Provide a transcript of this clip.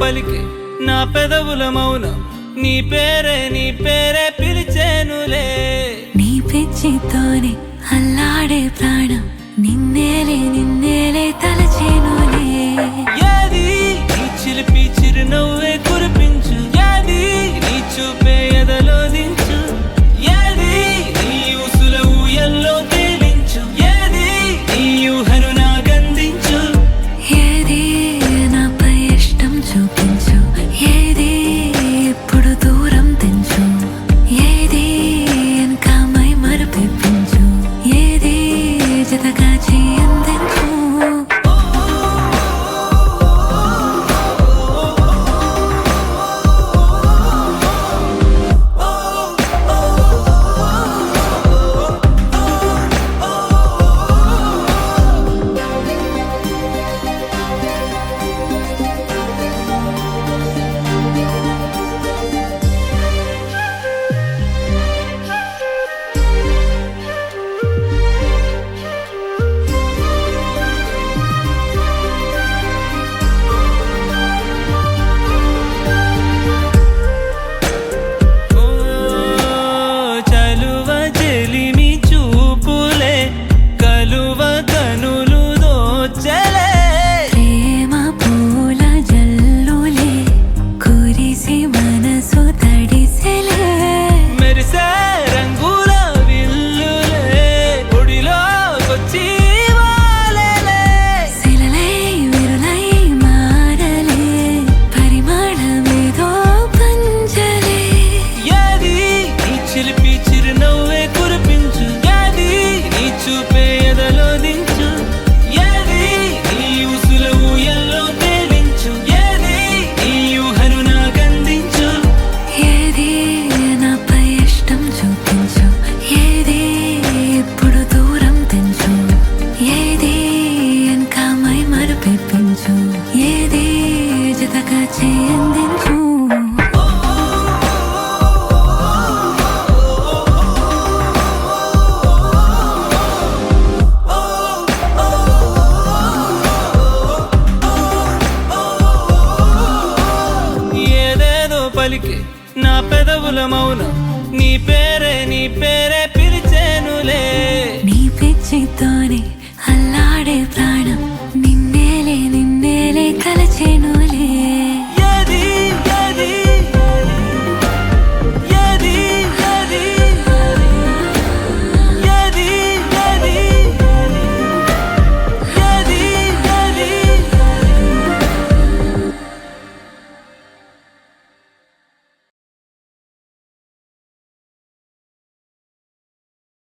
పలికే నా పెదవుల మౌనం నీ పేరే పిలిచేనులే నీ పిచ్చితోనే అల్లాడే ప్రాణం నిన్నేలే తలచేనులే ఏది నీ చిలిపి చిరునవ్వే కురిపించు ఏది నీ చూపే ఎదలో దించు ఏది నీ ఊసుల ఊయల్లో తేలించు ఏది నీ ఊహను నాగందించు ఏది నాపై ఇష్టం చూపించు ఏది ఇప్పుడు దూరం తెంచు ఏది ఇంకా మై మరపించు ఏది జతగా చేయందించు ఏది జతగా చేయందించు ఏదేదో పలికే నా పెదవుల మౌనం నీ పేరే పిలిచేనులే నీ పిచ్చితోనే అల్లాడే ప్రాణం